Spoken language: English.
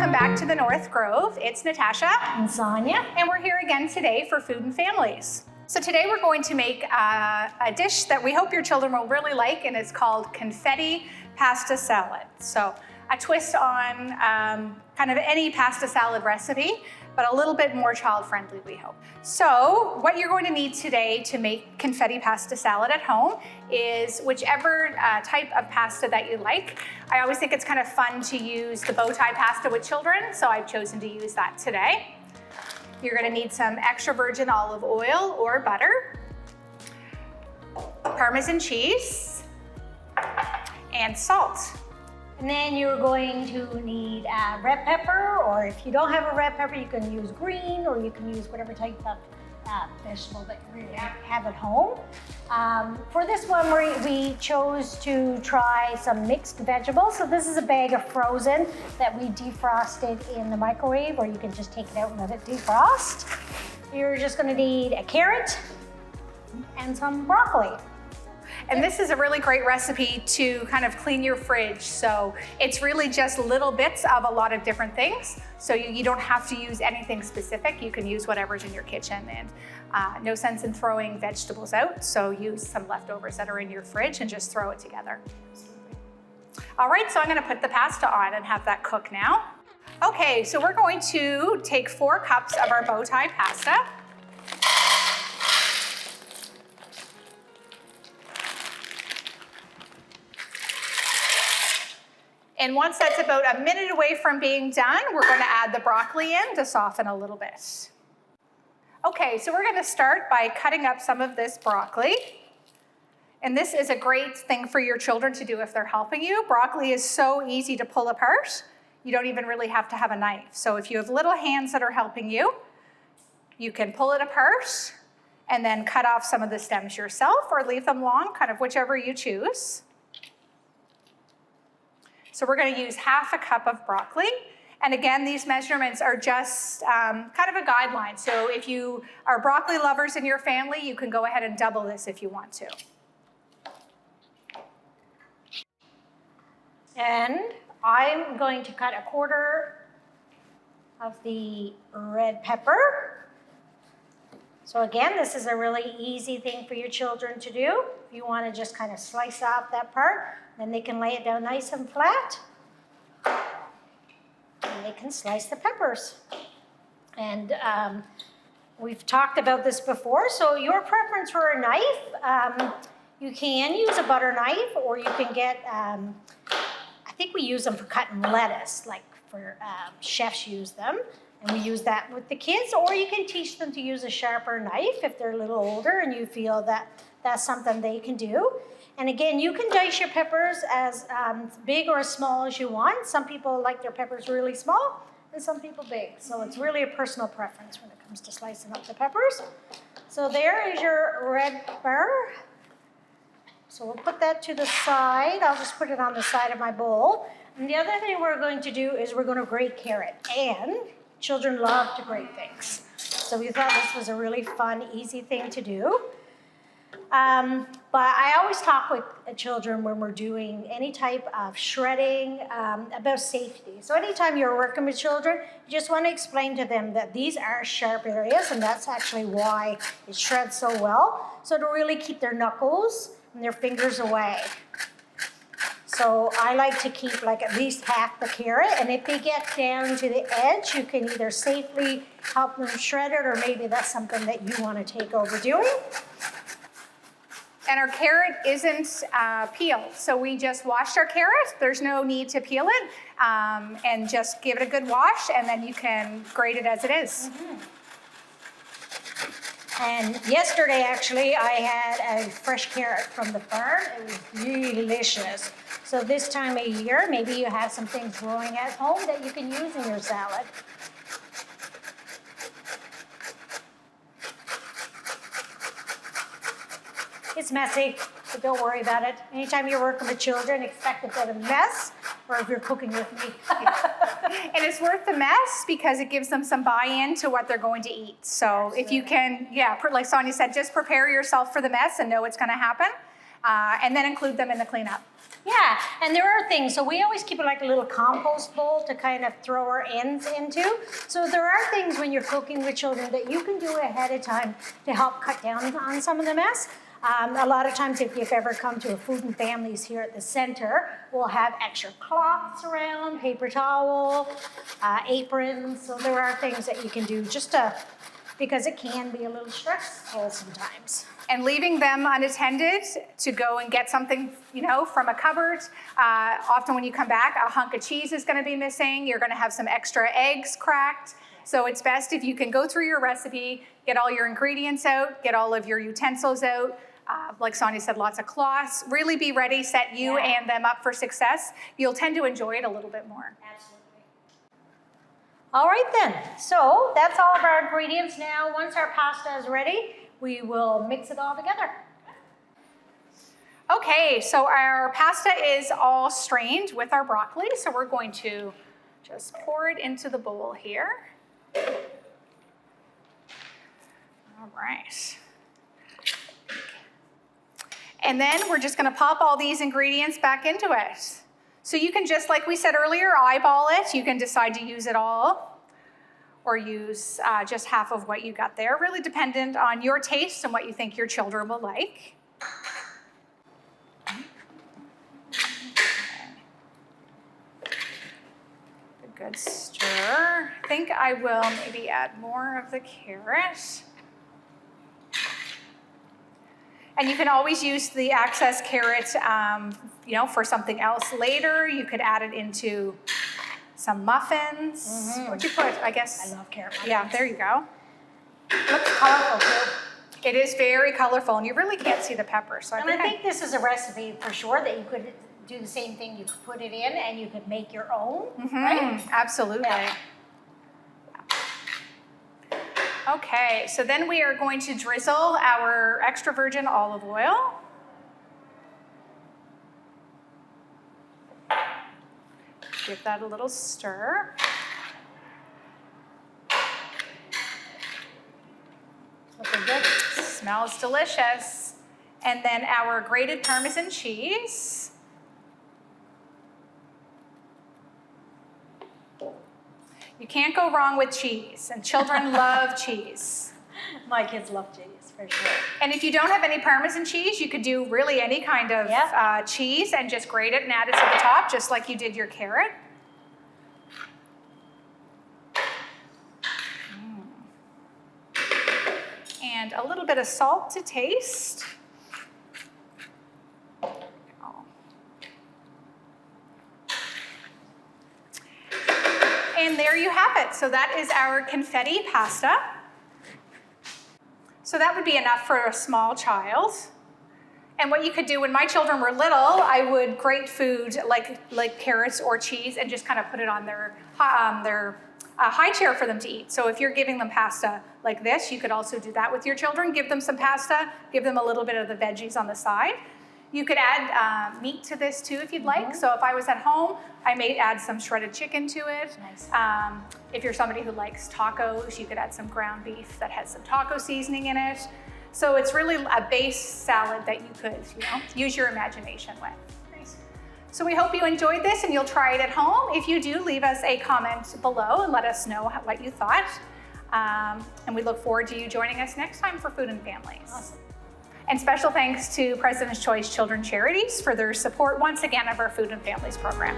welcome back to the North Grove. It's Natasha And Sonia. and we're here again today for Food and Families. So today we're going to make a dish that we hope your children will really like, and it's called confetti pasta salad. So a twist on kind of any pasta salad recipe, but a little bit more child-friendly, we hope. So what you're going to need today to make confetti pasta salad at home is whichever type of pasta that you like. I always think it's kind of fun to use the bow tie pasta with children, so I've chosen to use that today. You're gonna need some extra virgin olive oil or butter, Parmesan cheese, and salt. And then you're going to need red pepper, or if you don't have a red pepper, you can use green, or you can use whatever type of vegetable that you really have at home. For this one, we chose to try some mixed vegetables. So this is a bag of frozen that we defrosted in the microwave, or you can just take it out and let it defrost. You're just gonna need a carrot and some broccoli. And this is a really great recipe to kind of clean your fridge. So it's really just little bits of a lot of different things. So you don't have to use anything specific. You can use whatever's in your kitchen, and no sense in throwing vegetables out. So use some leftovers that are in your fridge and just throw it together. All right, so I'm gonna put the pasta on and have that cook now. Okay, so we're going to take 4 cups of our bow tie pasta. And once that's about a minute away from being done, we're going to add the broccoli in to soften a little bit. Okay, so we're going to start by cutting up some of this broccoli. And this is a great thing for your children to do if they're helping you. Broccoli is so easy to pull apart. You don't even really have to have a knife. So if you have little hands that are helping you, you can pull it apart and then cut off some of the stems yourself, or leave them long, kind of whichever you choose. So we're going to use half a cup of broccoli. And again, these measurements are just kind of a guideline. So if you are broccoli lovers in your family, you can go ahead and double this if you want to. And I'm going to cut 1/4 of the red pepper. So again, this is a really easy thing for your children to do. If you want to just kind of slice off that part, then they can lay it down nice and flat. And they can slice the peppers. And we've talked about this before, so your preference for a knife, you can use a butter knife, or you can get, I think we use them for cutting lettuce, like for chefs use them. And we use that with the kids, or you can teach them to use a sharper knife if they're a little older and you feel that that's something they can do. And again, you can dice your peppers as big or as small as you want. Some people like their peppers really small, and some people big. So it's really a personal preference when it comes to slicing up the peppers. So there is your red pepper. So we'll put that to the side. I'll just put it on the side of my bowl. And the other thing we're going to do is we're going to grate carrot. And children love to grate things. So we thought this was a really fun, easy thing to do. But I always talk with children when we're doing any type of shredding about safety. So anytime you're working with children, you just want to explain to them that these are sharp areas, and that's actually why it shreds so well. So to really keep their knuckles and their fingers away. So I like to keep like at least half the carrot, and if they get down to the edge, you can either safely help them shred it, or maybe that's something that you want to take over doing. And our carrot isn't peeled. So we just washed our carrot. There's no need to peel it. And just give it a good wash, and then you can grate it as it is. Mm-hmm. And yesterday, actually, I had a fresh carrot from the farm. It was really delicious. So this time of year, maybe you have some things growing at home that you can use in your salad. It's messy, but don't worry about it. Anytime you're working with children, expect a bit of mess, or if you're cooking with me. And it's worth the mess because it gives them some buy-in to what they're going to eat. So if you can, like Sonia said, just prepare yourself for the mess and know it's going to happen. and then include them in the cleanup. Yeah, and there are things, so we always keep it like a little compost bowl to kind of throw our ends into. So there are things when you're cooking with children that you can do ahead of time to help cut down on some of the mess. A lot of times if you've ever come to a Food and Families here at the center, we'll have extra cloths around, paper towel, aprons. So there are things that you can do just to, because it can be a little stressful sometimes. And leaving them unattended to go and get something, from a cupboard. Often when you come back, a hunk of cheese is gonna be missing. You're gonna have some extra eggs cracked. So it's best if you can go through your recipe, get all your ingredients out, get all of your utensils out. Like Sonia said, lots of cloths. Really be ready, set you and them up for success. You'll tend to enjoy it a little bit more. Absolutely. All right then, so that's all of our ingredients now. Once our pasta is ready, we will mix it all together. Okay, so our pasta is all strained with our broccoli, so we're going to just pour it into the bowl here. All right. And then we're just gonna pop all these ingredients back into it. So you can just, like we said earlier, eyeball it. You can decide to use it all or use just half of what you got there, really dependent on your taste and what you think your children will like. A good stir. I think I will maybe add more of the carrot. And you can always use the excess carrot, for something else later. You could add it into some muffins. Mm-hmm. What'd you put? I guess. I love carrot muffins. Yeah, there you go. Looks colorful too. It is very colorful, and you really can't see the pepper. So I think this is a recipe for sure that you could do the same thing. You could put it in, and you could make your own, right? Absolutely. Yeah. Okay, so then we are going to drizzle our extra virgin olive oil. Give that a little stir. Looking good. Smells delicious. And then our grated Parmesan cheese. You can't go wrong with cheese, and children love cheese. My kids love cheese, for sure. And if you don't have any Parmesan cheese, you could do really any kind of cheese and just grate it and add it to the top, just like you did your carrot. And a little bit of salt to taste. And there you have it. So that is our confetti pasta. So that would be enough for a small child. And what you could do when my children were little, I would grate food like carrots or cheese and just kind of put it on their high chair for them to eat. So if you're giving them pasta like this, you could also do that with your children. Give them some pasta, give them a little bit of the veggies on the side. You could add meat to this too if you'd like. So if I was at home, I may add some shredded chicken to it. Nice. If you're somebody who likes tacos, you could add some ground beef that has some taco seasoning in it. So it's really a base salad that you could, use your imagination with. Nice. So we hope you enjoyed this and you'll try it at home. If you do, leave us a comment below and let us know what you thought. And we look forward to you joining us next time for Food and Families. Awesome. And special thanks to President's Choice Children's Charities for their support once again of our Food and Families program.